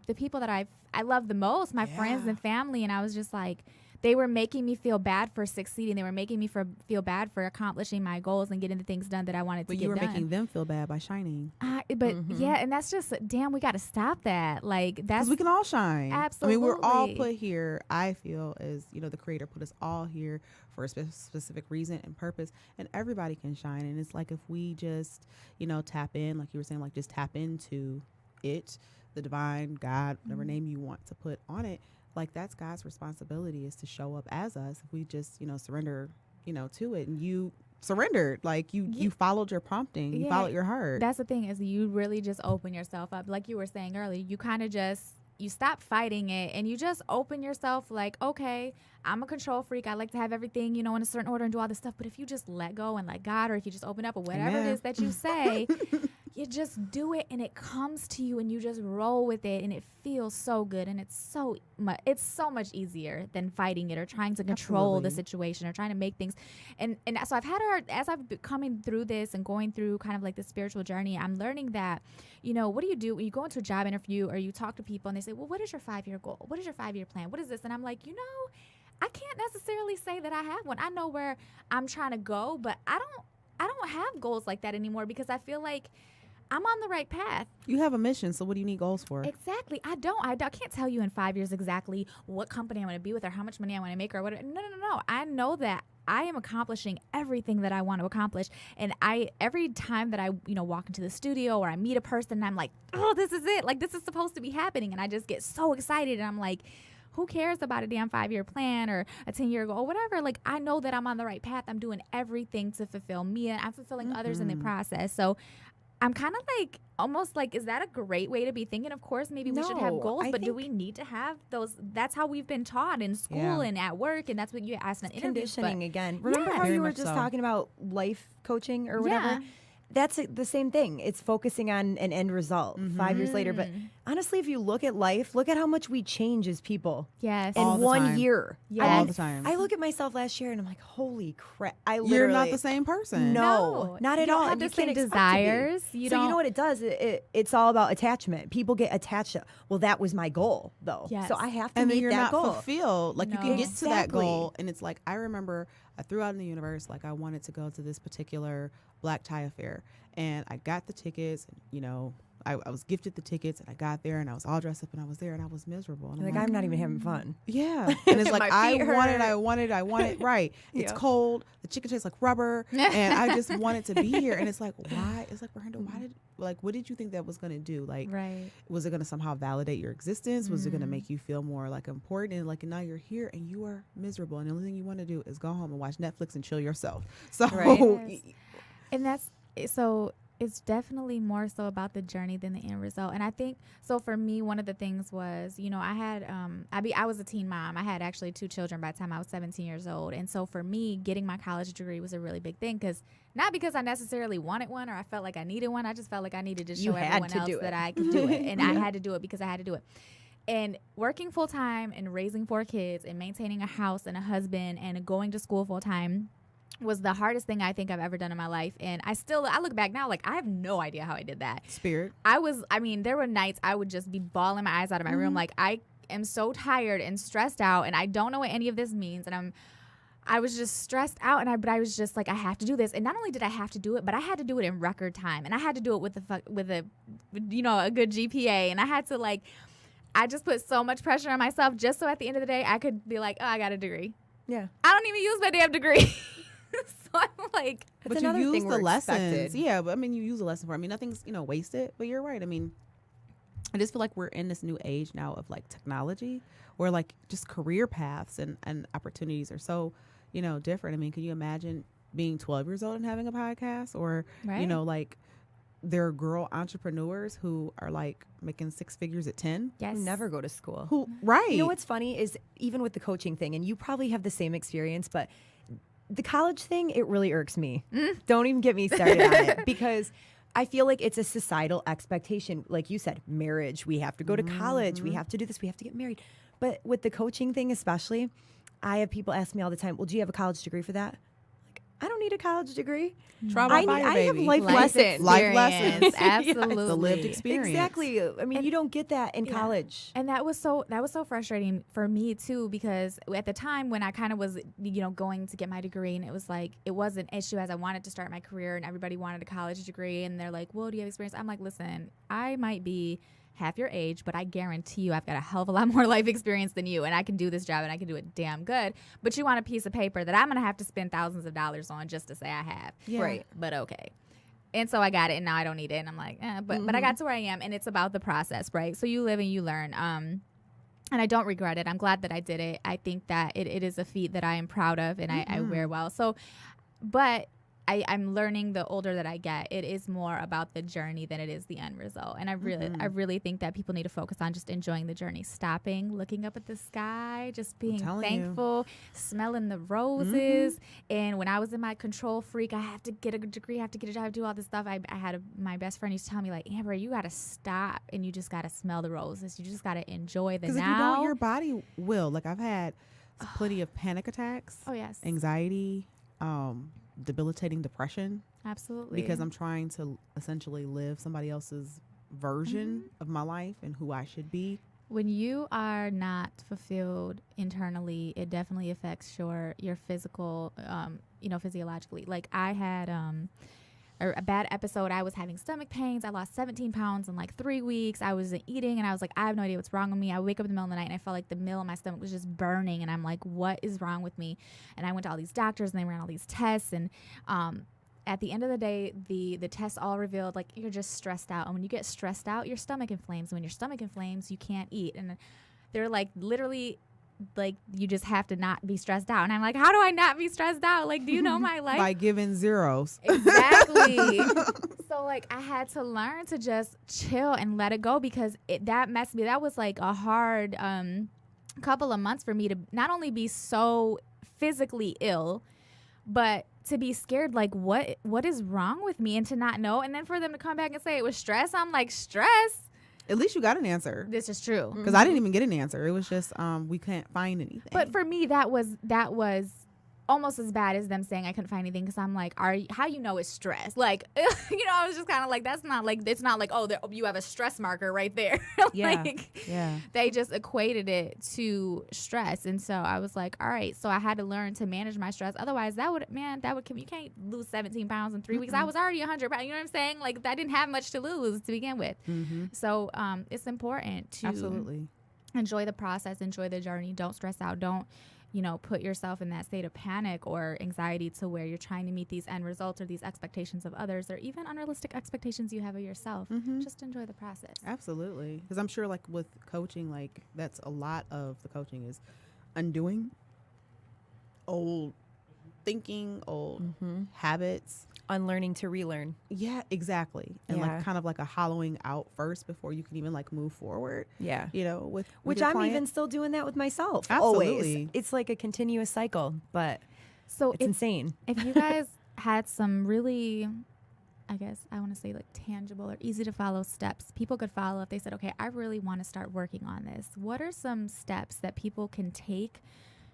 the people that I love the most, my friends and family, and I was just like, they were making me feel bad for succeeding. They were making me feel bad for accomplishing my goals and getting the things done that I wanted to get done. But you were making them feel bad by shining. Yeah, and that's just damn. We got to stop that. Like that's Because we can all shine. Absolutely. I mean, we're all put here. I feel as the Creator put us all here for a specific reason and purpose, and everybody can shine. And it's like if we just tap in, like you were saying, like just tap into it, the divine, God, whatever name you want to put on it. Like that's God's responsibility is to show up as us. If we just surrender to it, and you surrendered, like you followed your prompting, you followed your heart. That's the thing, is you really just open yourself up, like you were saying earlier. You kind of just stop fighting it, and you just open yourself. Like, okay, I'm a control freak. I like to have everything in a certain order and do all this stuff. But if you just let go and let God, or if you just open up, or whatever it is that you say. You just do it, and it comes to you, and you just roll with it, and it feels so good, and it's so much easier than fighting it or trying to control the situation or trying to make things. And so as I've been coming through this and going through kind of like the spiritual journey, I'm learning that, what do you do when you go into a job interview or you talk to people and they say, well, what is your 5-year goal? What is your 5-year plan? What is this? And I'm like, I can't necessarily say that I have one. I know where I'm trying to go, but I don't have goals like that anymore, because I feel like I'm on the right path. You have a mission, so what do you need goals for? Exactly. I can't tell you in 5 years exactly what company I want to be with or how much money I want to make or whatever. No. I know that I am accomplishing everything that I want to accomplish. And every time that I, walk into the studio or I meet a person, and I'm like, oh, this is it. Like, this is supposed to be happening. And I just get so excited. And I'm like, who cares about a damn 5-year plan or a 10-year goal or whatever? Like, I know that I'm on the right path. I'm doing everything to fulfill me, and I'm fulfilling others in the process. So I'm kind of like, almost like, is that a great way to be thinking? Of course, maybe we should have goals, but do we need to have those? That's how we've been taught in school and at work, and that's what you asked in interviews. Conditioning again. Remember how you were just talking about life coaching or whatever? Yeah. That's the same thing. It's focusing on an end result 5 years later. But honestly, if you look at life, look at how much we change as people. Yes. In All the 1 time. year. Yes. All the time. I look at myself last year and I'm like, holy crap. You're not the same person. No, not at You don't all. have And the you same can't expect to be. desires. You So you don't- know what it does? It's all about attachment. People get attached to, well, that was my goal, though. Yes. So I have to And then meet you're that not goal. fulfilled. Like, you No. can get to that Exactly. goal, and it's like, I remember I threw out in the universe, like, I wanted to go to this particular black tie affair, and I got the tickets, and, I was gifted the tickets, and I got there, and I was all dressed up, and I was there, and I was miserable. And Like, I'm not even having fun. yeah. And it's like, My I feet wanted, right. It's Yeah. cold. The chicken tastes like rubber. And I just wanted to be here. And it's like, why? It's like, Miranda, what did you think that was going to do? Like, Right. was it going to somehow validate your existence? Was it going to make you feel more like important? And like, now you're here and you are miserable. And the only thing you want to do is go home and watch Netflix and chill yourself. So, Right. Yes. And it's definitely more so about the journey than the end result. And I think, so for me, one of the things was, I had, I was a teen mom. I had actually 2 children by the time I was 17 years old. And so for me, getting my college degree was a really big thing, not because I necessarily wanted one or I felt like I needed one. I just felt like I needed to show everyone else that I could do it. And I had to do it because I had to do it. And working full time and raising 4 kids and maintaining a house and a husband and going to school full time was the hardest thing I think I've ever done in my life. And I look back now, like, I have no idea how I did that. Spirit. There were nights I would just be bawling my eyes out of my room. Like, I am so tired and stressed out, and I don't know what any of this means. And I was just stressed out, but I was just like, I have to do this. And not only did I have to do it, but I had to do it in record time. And I had to do it with a good GPA. And I had to, I just put so much pressure on myself just so at the end of the day, I could be like, oh, I got a degree. Yeah. I don't even use my damn degree. So I'm like, That's But you another use thing the we're lessons. expected. Yeah, but I mean, you use a lesson for it. I mean, nothing's, wasted, but you're right. I mean, I just feel like we're in this new age now of like technology where like just career paths and opportunities are so, different. I mean, can you imagine being 12 years old and having a podcast or, Right. like there are girl entrepreneurs who are like making 6 figures at 10. Yes. Never go to school. Who, right. You know what's funny is even with the coaching thing, and you probably have the same experience, but the college thing, it really irks me. Don't even get me started on it, because I feel like it's a societal expectation. Like you said, marriage, we have to go to college, we have to do this, we have to get married. But with the coaching thing especially, I have people ask me all the time, well, do you have a college degree for that? Like, I don't need a college degree. Trial by I fire, have baby. life lessons. Life lessons. Absolutely. The lived experience. Exactly. I mean, you don't get that in college. And that was so frustrating for me too, because at the time when I kind of was, going to get my degree, and it was like, it was an issue as I wanted to start my career, and everybody wanted a college degree, and they're like, well, do you have experience? I'm like, listen, I might be half your age, but I guarantee you I've got a hell of a lot more life experience than you, and I can do this job, and I can do it damn good. But you want a piece of paper that I'm going to have to spend thousands of dollars on just to say I have. Yeah. Right. But okay. And so I got it, and now I don't need it. And I'm like, but I got to where I am, and it's about the process, right? So you live and you learn. And I don't regret it. I'm glad that I did it. I think that it is a feat that I am proud of, and I wear well. So, but I'm learning the older that I get, it is more about the journey than it is the end result. And I really think that people need to focus on just enjoying the journey, stopping, looking up at the sky, just being thankful, smelling the roses. And when I was in my control freak, I have to get a degree, I have to get a job, do all this stuff. I had my best friend used to tell me, like, Amber, you got to stop and you just got to smell the roses. You just got to enjoy the now. Because if you don't, your body will. Like, I've had plenty of panic attacks. Oh, yes. Anxiety, debilitating depression. Absolutely. Because I'm trying to essentially live somebody else's version of my life and who I should be. When you are not fulfilled internally, it definitely affects your physical, physiologically. Like I had a bad episode. I was having stomach pains. I lost 17 pounds in like 3 weeks. I wasn't eating, and I was like, I have no idea what's wrong with me. I wake up in the middle of the night, and I felt like the middle of my stomach was just burning, and I'm like, what is wrong with me? And I went to all these doctors, and they ran all these tests, and at the end of the day, the tests all revealed, like, you're just stressed out. And when you get stressed out, your stomach inflames. And when your stomach inflames, you can't eat. And they're like, literally, like, you just have to not be stressed out. And I'm like, how do I not be stressed out? Like, do you know my life? By giving zeros. Exactly. So, like, I had to learn to just chill and let it go, because that messed me. That was like a hard couple of months for me to not only be so physically ill, but to be scared, like, what is wrong with me, and to not know. And then for them to come back and say it was stress, I'm like, stress? At least you got an answer. This is true. Because I didn't even get an answer. It was just we can't find anything. But for me, that was almost as bad as them saying I couldn't find anything, because I'm like, how you know it's stress? Like, I was just kind of like, that's not like, it's not like, oh, you have a stress marker right there. Yeah. They just equated it to stress. And so I was like, all right, so I had to learn to manage my stress. Otherwise, that would you can't lose 17 pounds in 3 weeks. I was already 100 pounds. You know what I'm saying? Like, I didn't have much to lose to begin with. So it's important to absolutely enjoy the process, enjoy the journey. Don't stress out. Don't put yourself in that state of panic or anxiety to where you're trying to meet these end results or these expectations of others, or even unrealistic expectations you have of yourself. Just enjoy the process. Absolutely. Because I'm sure, like, with coaching, like, that's a lot of the coaching is undoing old thinking, old habits. Unlearning to relearn. Yeah, exactly. And like kind of like a hollowing out first before you can even like move forward. Yeah. With which your I'm client. even still doing that with myself. Absolutely. Always. It's like a continuous cycle, but So it's insane. If you guys had some really, I guess I want to say, like, tangible or easy to follow steps people could follow if they said, okay, I really want to start working on this, what are some steps that people can take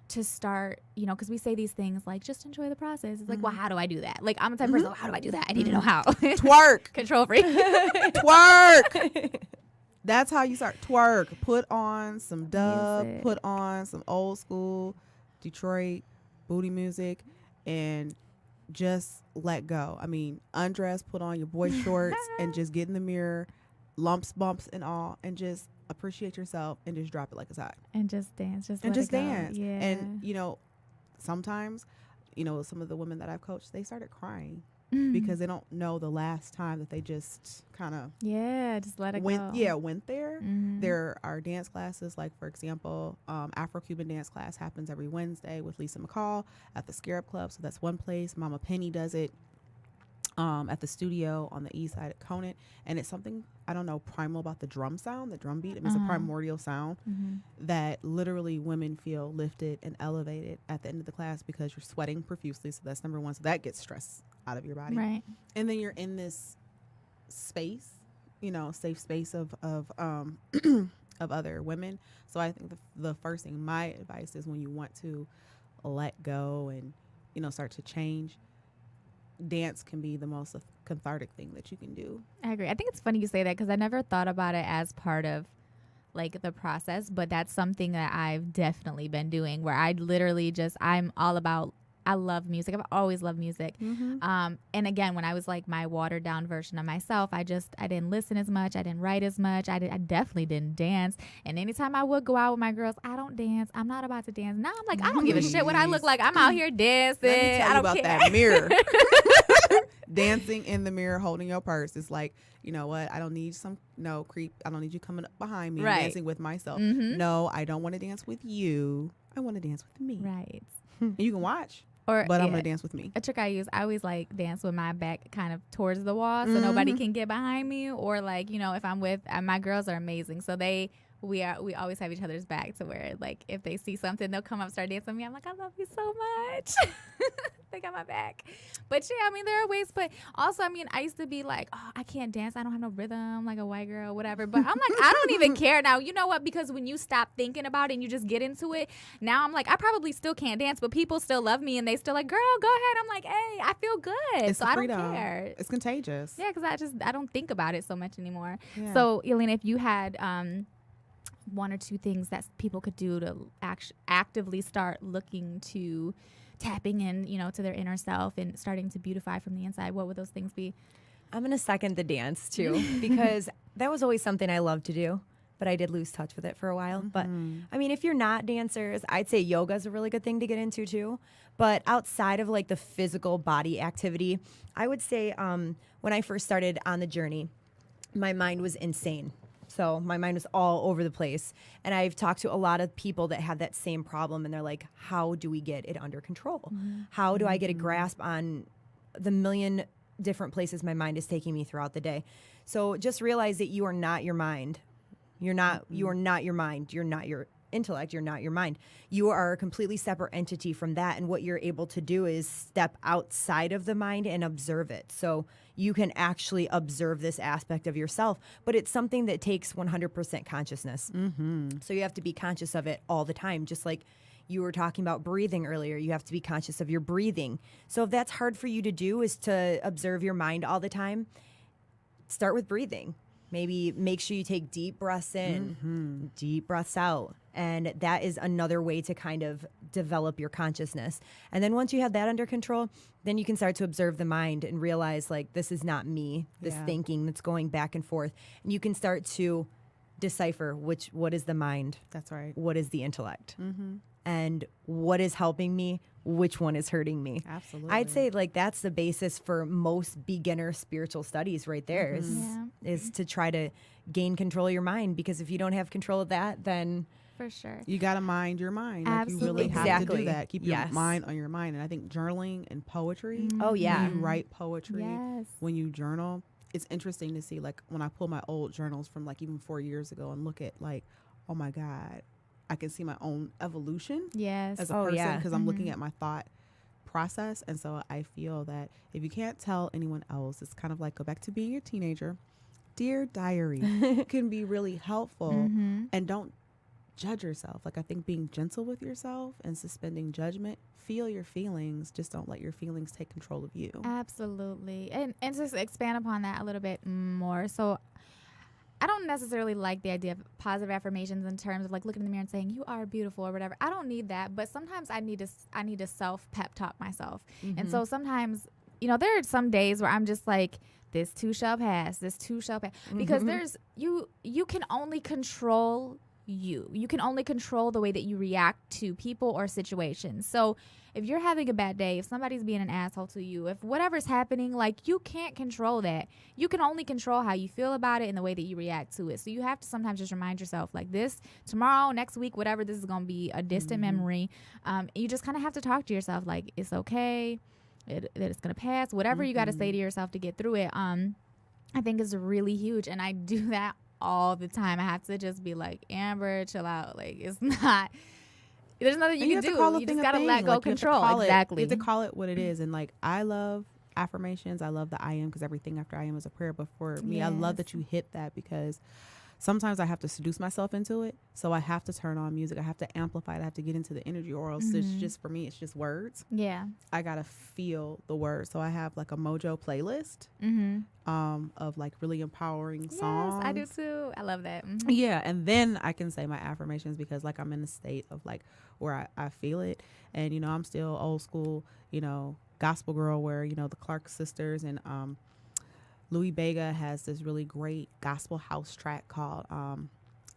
to start, because we say these things like, just enjoy the process. It's like, well, how do I do that? Like, I'm the type of person, how do I do that? I need to know how. Twerk. Control freak. Twerk. That's how you start. Twerk. Put on some dub. Music. Put on some old school Detroit booty music and just let go. I mean, undress, put on your boy shorts and just get in the mirror, lumps, bumps and all, and just appreciate yourself and just drop it like it's hot. And just dance. Just and let just it go. dance. Yeah. And, sometimes, some of the women that I've coached, they started crying because they don't know the last time that they just kind of just let it went go. went there. There are dance classes, like, for example, Afro-Cuban dance class happens every Wednesday with Lisa McCall at the Scarab Club. So that's one place. Mama Penny does it at the studio on the east side of Conant, and it's something, I don't know, primal about the drum sound, the drum beat. I mean, it's a primordial sound that literally women feel lifted and elevated at the end of the class because you're sweating profusely. So that's number one. So that gets stress out of your body. Right. And then you're in this space, you know, safe space of of other women. So I think the first thing, my advice is, when you want to let go and, you know, start to change, dance can be the most cathartic thing that you can do. I agree. I think it's funny you say that because I never thought about it as part of like the process, but that's something that I've definitely been doing, where I literally I'm all about, I love music. I've always loved music. And again, when I was like my watered down version of myself, I didn't listen as much. I didn't write as much. I definitely didn't dance. And anytime I would go out with my girls, I don't dance. I'm not about to dance. Now I'm like, I don't give a shit what I look like. I'm out here dancing. Let me tell I you don't about care. that mirror. Dancing in the mirror, holding your purse. It's like, you know what? I don't need creep. I don't need you coming up behind me and Right. dancing with myself. No, I don't want to dance with you. I want to dance with me. Right. And you can watch, Or but I'm yeah. going to dance with me. A trick I use, I always like dance with my back kind of towards the wall so nobody can get behind me. Or like, you know, if I'm with, my girls are amazing. So we always have each other's back to where like if they see something, they'll come up, start dancing with me. I'm like, I love you so much. They got my back. But yeah, I mean, there are ways. But also, I mean, I used to be like, oh, I can't dance. I don't have no rhythm, like a white girl, whatever. But I'm like, I don't even care now. You know what? Because when you stop thinking about it and you just get into it, now I'm like, I probably still can't dance, but people still love me and they still like, girl, go ahead. I'm like, hey, I feel good. It's so the I don't freedom. care. It's contagious. Yeah, because I don't think about it so much anymore. Yeah. So, Elena, if you had one or two things that people could do to actively start looking to tapping in, you know, to their inner self and starting to beautify from the inside, what would those things be? I'm going to second the dance too, because that was always something I loved to do, but I did lose touch with it for a while. But I mean, if you're not dancers, I'd say yoga is a really good thing to get into too. But outside of like the physical body activity, I would say when I first started on the journey, my mind was insane. So my mind was all over the place. And I've talked to a lot of people that have that same problem. And they're like, how do we get it under control? How do I get a grasp on the million different places my mind is taking me throughout the day? So just realize that you are not your mind. You are not your mind. You're not your intellect. You're not your mind. You are a completely separate entity from that. And what you're able to do is step outside of the mind and observe it. So you can actually observe this aspect of yourself, but it's something that takes 100% consciousness. So you have to be conscious of it all the time. Just like you were talking about breathing earlier, you have to be conscious of your breathing. So if that's hard for you to do, is to observe your mind all the time, start with breathing. Maybe make sure you take deep breaths in, deep breaths out. And that is another way to kind of develop your consciousness. And then once you have that under control, then you can start to observe the mind and realize, like, this is not me, this thinking that's going back and forth. And you can start to decipher what is the mind? That's right. What is the intellect? And what is helping me? Which one is hurting me? Absolutely. I'd say like that's the basis for most beginner spiritual studies right there is to try to gain control of your mind, because if you don't have control of that, then For sure. you got to mind your mind. Like, Absolutely. you really have to Exactly. do that. Keep your Yes. mind on your mind. And I think journaling and poetry, Oh, yeah. when you write poetry, Yes. when you journal, it's interesting to see, like, when I pull my old journals from like even 4 years ago and look at like, oh my God, I can see my own evolution Yes. as a Oh, person, yeah. because I'm looking at my thought process. And so I feel that if you can't tell anyone else, it's kind of like, go back to being a teenager. Dear diary can be really helpful. And don't judge yourself. Like, I think being gentle with yourself and suspending judgment, feel your feelings, just don't let your feelings take control of you. Absolutely. And just expand upon that a little bit more. So I don't necessarily like the idea of positive affirmations in terms of like looking in the mirror and saying you are beautiful or whatever. I don't need that, but sometimes I need to self pep talk myself. And so sometimes, you know, there are some days where I'm just like, this too shall pass, this too shall pass, because there's you can only control you can only control the way that you react to people or situations. So if you're having a bad day, if somebody's being an asshole to you, if whatever's happening, like, you can't control that. You can only control how you feel about it and the way that you react to it. So you have to sometimes just remind yourself, like, this tomorrow, next week, whatever, this is going to be a distant memory. You just kind of have to talk to yourself like, it's okay. that it's going to pass. Whatever you got to say to yourself to get through it, I think is really huge. And I do that all the time. I have to just be like, Amber, chill out. Like, it's not, there's nothing you can do. You just got to let go control. Exactly. You have to call it what it is. And like, I love affirmations. I love the I am, because everything after I am is a prayer. But for me, I love that you hit that, because sometimes I have to seduce myself into it. So I have to turn on music. I have to amplify it. I have to get into the energy, or else it's just, for me, it's just words. Yeah. I got to feel the words. So I have like a Mojo playlist of like really empowering songs. Yes, I do too. I love that. Yeah. And then I can say my affirmations, because like I'm in a state of like where I feel it. And, you know, I'm still old school, you know, gospel girl, where, you know, the Clark sisters and Louis Bega has this really great gospel house track called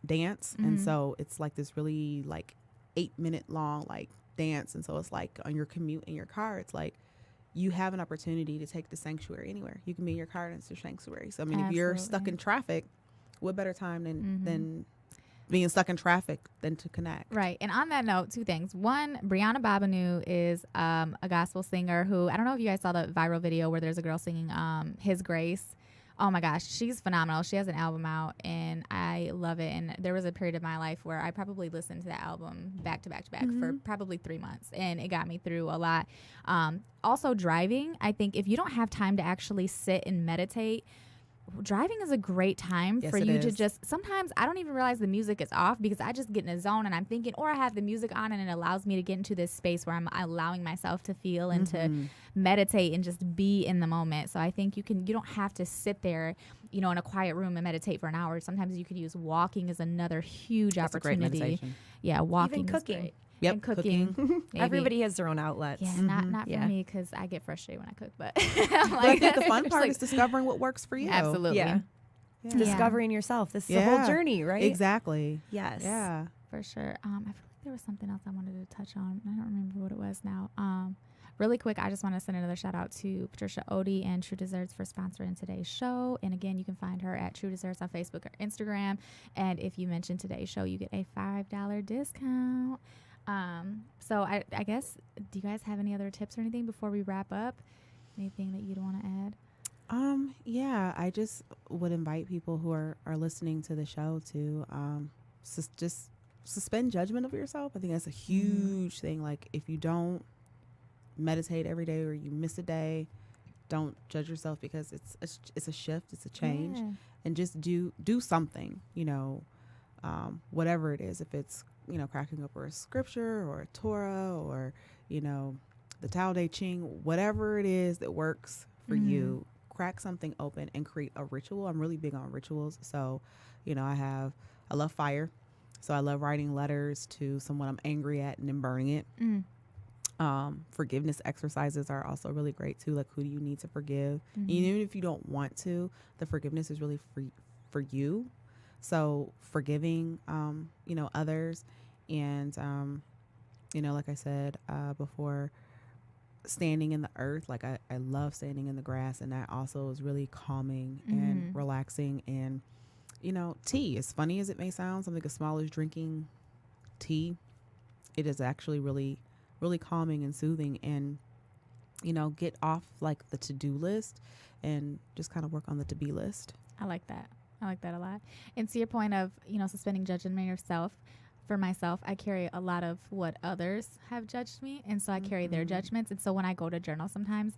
Dance. And so it's like this really like 8-minute long like dance. And so it's like on your commute in your car, it's like you have an opportunity to take the sanctuary anywhere. You can be in your car and it's your sanctuary. So I mean, if you're stuck in traffic, what better time than being stuck in traffic than to connect. Right. And on that note, 2 things. One, Brianna Babanu is a gospel singer who, I don't know if you guys saw the viral video where there's a girl singing His Grace. Oh my gosh, she's phenomenal. She has an album out and I love it. And there was a period of my life where I probably listened to that album back to back to back for probably 3 months, and it got me through a lot. Also driving, I think if you don't have time to actually sit and meditate, driving is a great time for you to just, sometimes I don't even realize the music is off because I just get in a zone and I'm thinking, or I have the music on and it allows me to get into this space where I'm allowing myself to feel and to meditate and just be in the moment. So I think you don't have to sit there, you know, in a quiet room and meditate for an hour. Sometimes you could use walking as another huge opportunity. A great meditation. Yeah, walking. Even cooking. Is great. Yep, And cooking. Everybody has their own outlets. Yeah, not for me, because I get frustrated when I cook. But But I think the fun part is discovering what works for you. Absolutely. Yeah. Yeah. Discovering yourself. This is a whole journey, right? Exactly. Yes. Yeah. For sure. I feel like there was something else I wanted to touch on. I don't remember what it was now. Really quick, I just want to send another shout out to Patricia Odie and True Desserts for sponsoring today's show. And again, you can find her at True Desserts on Facebook or Instagram. And if you mention today's show, you get a $5 discount. So I guess, do you guys have any other tips or anything before we wrap up? Anything that you'd want to add? Yeah, I just would invite people who are listening to the show to just suspend judgment of yourself. I think that's a huge thing. Like, if you don't meditate every day or you miss a day, don't judge yourself, because it's a shift, it's a change, and just do something, you know, whatever it is. If it's, you know, cracking up a scripture or a Torah or, you know, the Tao Te Ching, whatever it is that works for you, crack something open and create a ritual. I'm really big on rituals. So, you know, I love fire. So I love writing letters to someone I'm angry at and then burning it. Forgiveness exercises are also really great too. Like, who do you need to forgive? And even if you don't want to, the forgiveness is really for you. So forgiving, you know, others. And, you know, like I said before, standing in the earth, like I love standing in the grass, and that also is really calming and relaxing. And, you know, tea, as funny as it may sound, something as small as drinking tea, it is actually really, really calming and soothing. And, you know, get off like the to-do list and just kind of work on the to-be list. I like that. I like that a lot. And to your point of, you know, suspending judgment yourself, for myself, I carry a lot of what others have judged me. And so I carry their judgments. And so when I go to journal sometimes,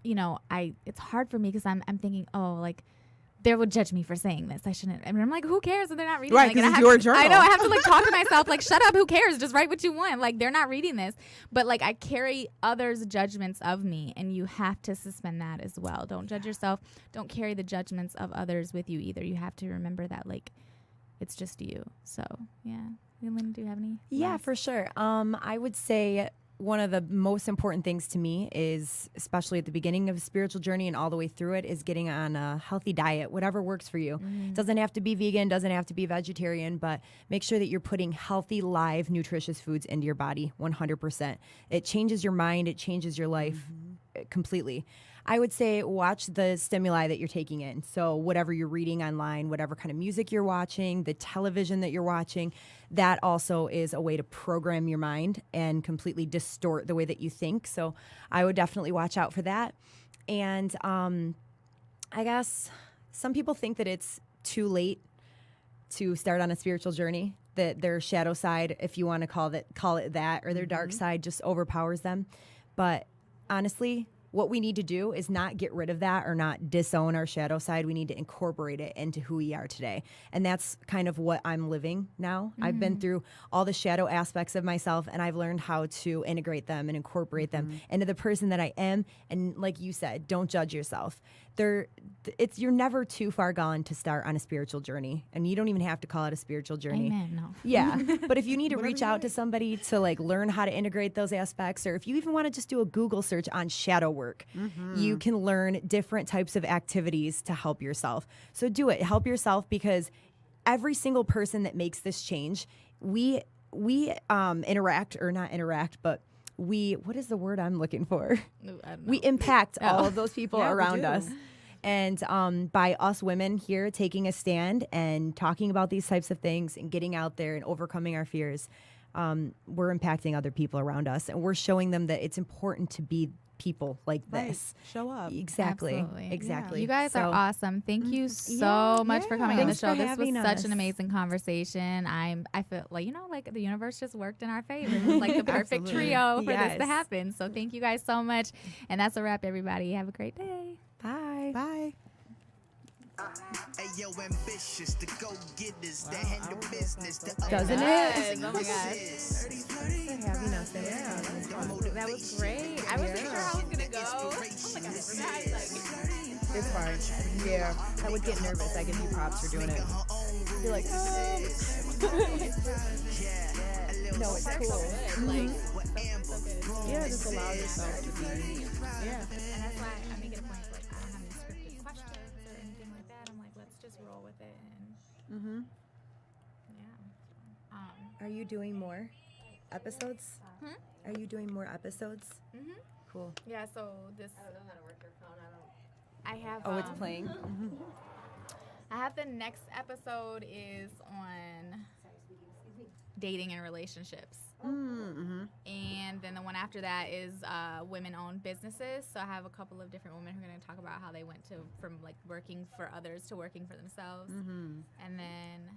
you know, it's hard for me because I'm thinking, oh, like, they would judge me for saying this. I shouldn't. I mean, I'm like, who cares if they're not reading? Right, because it's your journal. I know. I have to like talk to myself, like, shut up. Who cares? Just write what you want. Like, they're not reading this. But like, I carry others' judgments of me, and you have to suspend that as well. Don't judge yourself. Don't carry the judgments of others with you either. You have to remember that, like, it's just you. So yeah. Lynn, do you have any? Yeah, for sure. I would say one of the most important things to me is, especially at the beginning of a spiritual journey and all the way through it, is getting on a healthy diet, whatever works for you. Doesn't have to be vegan, doesn't have to be vegetarian, but make sure that you're putting healthy, live, nutritious foods into your body 100%. It changes your mind, it changes your life. completely. I would say watch the stimuli that you're taking in. So whatever you're reading online, whatever kind of music you're watching, the television that you're watching, that also is a way to program your mind and completely distort the way that you think. So I would definitely watch out for that. And I guess some people think that it's too late to start on a spiritual journey, that their shadow side, if you want to call it that, or their dark side just overpowers them. But honestly, what we need to do is not get rid of that or not disown our shadow side. We need to incorporate it into who we are today. And that's kind of what I'm living now. I've been through all the shadow aspects of myself, and I've learned how to integrate them and incorporate them into the person that I am. And like you said, don't judge yourself. You're never too far gone to start on a spiritual journey. And you don't even have to call it a spiritual journey. Amen. No. Yeah. But if you need to reach out to somebody to like learn how to integrate those aspects, or if you even want to just do a Google search on shadow work, you can learn different types of activities to help yourself. So do it. Help yourself, because every single person that makes this change, we interact, or not interact, but what is the word I'm looking for? We impact all of those people around us. And by us women here taking a stand and talking about these types of things and getting out there and overcoming our fears, we're impacting other people around us. And we're showing them that it's important to be people like this. Show up. Exactly. Absolutely. Exactly. You guys are awesome. Thank you so much for coming on the Thanks show. for This was having such us. an amazing conversation. I feel like the universe just worked in our favor. It was like the perfect trio for this to happen. So thank you guys so much. And that's a wrap, everybody. Have a great day. Bye. Bye. Ayo, ambitious, the go-getters that handle business. Doesn't it? Oh my gosh. Having us. That was great. I wasn't sure how I was going to go. Oh my gosh, It's fine. Yeah. I would get nervous. I give you props for doing it. You're like, oh. No, it's cool. Yeah, just allow yourself to be. Yeah. And that's why I make it a point, like, I don't have any scripted questions or anything like that. I'm like, let's just roll with it. And yeah. Are you doing more episodes? Are you doing more episodes? Cool. Yeah, so this. I don't know how to work your phone. I have. Oh, it's playing. I have the next episode is on dating and relationships. And then the one after that is women-owned businesses. So I have a couple of different women who are going to talk about how they went from like working for others to working for themselves. And then